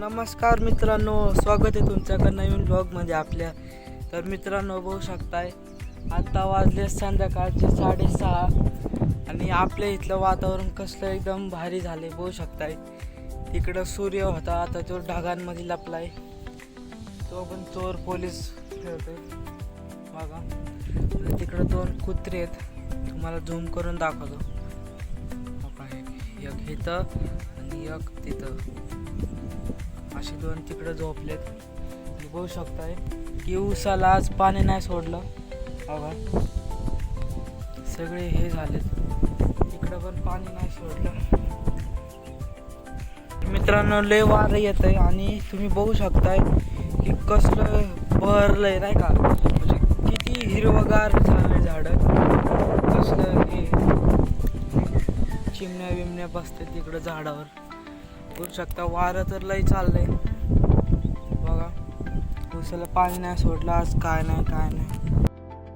नमस्कार मित्रांनो, स्वागत आहे तुमच्याकडं नवीन ब्लॉगमध्ये आपल्या. तर मित्रांनो, बघू शकताय आता वाजले संध्याकाळचे 6:30 आणि आपल्या इथलं वातावरण कसलं एकदम भारी झाले. बघू शकताय तिकडं सूर्य होता, आता तो ढगांमध्ये लपलाय. तो पण चोर पोलीस खेळतोय बघा. तिकडं 2 कुत्रे आहेत, तुम्हाला झूम करून दाखवतो. एक इथं आणि एक तिथं, असे 2 तिकडं झोपलेत. बघू शकताय की उसाला आज पाणी नाही सोडलं बघा, सगळे हे झालेत. इकडं पण पाणी नाही सोडलं. मित्रांनो, लय वारं येत आहे आणि तुम्ही बघू शकताय की कसलं बहरलंय नाही का, म्हणजे किती हिरवगार झालंय झाडं. कसलं हे चिमण्या बिमण्या बसते तिकडं झाडावर. बघू शकता वारं तर लय चाललंय बघा. उसाला पाणी नाही सोडलं आज, काय नाही.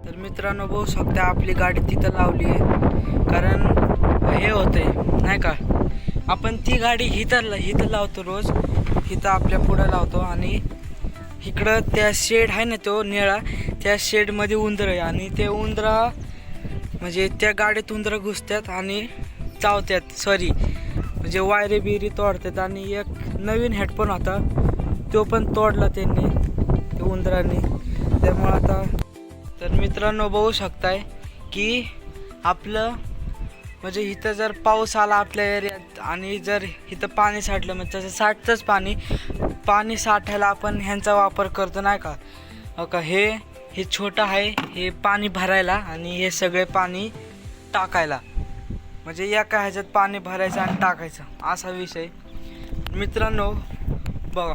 तर मित्रांनो, बघू शकता आपली गाडी तिथं लावली आहे, कारण हे होतंय नाही का, आपण ती गाडी इथं लावतो रोज, इथं आपल्या पुढं लावतो. आणि इकडं त्या शेड आहे ना तो निळा, त्या शेडमध्ये उंदरं आहे आणि ते उंदरा म्हणजे त्या गाडीत उंदरं घुसतात आणि चावतात, म्हणजे वायरे बिरी तोडतात. आणि एक नवीन हेडफोन होता तो पण तोडला त्यांनी, ते उंदरांनी. त्यामुळं आता तर मित्रांनो, बघू शकताय की आपलं म्हणजे इथं जर पाऊस आला आपल्या एरियात आणि जर इथं पाणी साठलं, म्हणजे तसं साठतंच पाणी साठायला आपण ह्यांचा वापर करतो नाही का. का हे छोटं आहे, हे पाणी भरायला आणि हे सगळे पाणी टाकायला, म्हणजे एका ह्याच्यात पाणी भरायचं आणि टाकायचं, असा विषय. मित्रांनो बघा,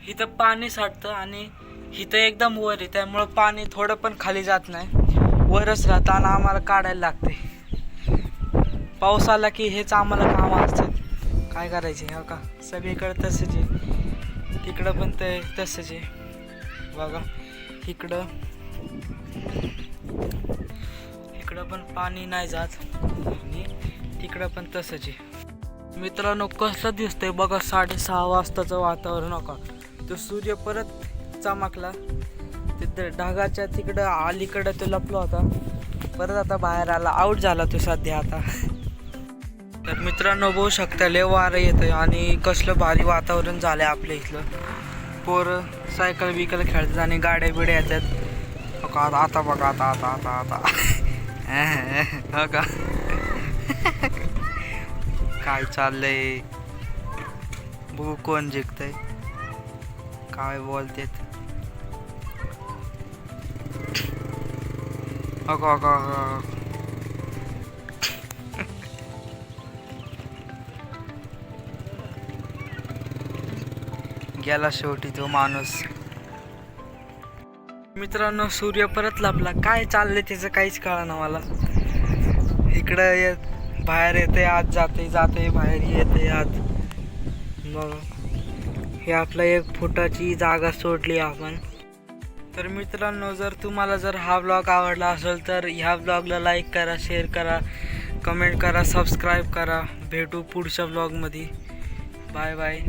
इथं पाणी साठतं आणि इथं एकदम वर आहे, त्यामुळं पाणी थोडं पण खाली जात नाही, वरच राहतं आणि आम्हाला काढायला लागते. पाऊस आला की हेच आम्हाला काम असतात, काय करायचे. हो का, सगळीकडे तसंच आहे, तिकडं पण ते तसंच आहे बघा. इकडं पण पाणी नाही जात आणि तिकडं पण तसंच आहे. मित्रांनो, कसलं दिसतंय बघा 6:30 वाजताचं वातावरण. हो का, तो सूर्य परत चमकला, तिथं ढगाच्या तिकडं अलीकडं तो लपला होता, परत आता बाहेर आला, आऊट झाला तो सध्या आता. तर मित्रांनो, बघू शकता लय वारं येतंय आणि कसलं भारी वातावरण झालंय आपल्या इथलं. पोरं सायकल बिकल खेळतात आणि गाड्या बिड्या येतात. आता बघा, आता हो का काय चाललंय, बघू कोण जिंकतंय, काय बोलतेत. गेला शेवटी तो माणूस. मित्रांनो, सूर्य परत लपला, काय चाललंय त्याचं काहीच कळेना मला. इकडं बाहेर येते आत, जाते बाहेर, येते आत. मग हे आपला 1 फुटाची जागा सोडली आपण. तर मित्रांनो, जर तुम्हाला हा ब्लॉग आवडला असेल तर ह्या ब्लॉगला लाईक करा, शेअर करा, कमेंट करा, सबस्क्राईब करा. भेटू पुढच्या ब्लॉगमध्ये. Bye bye.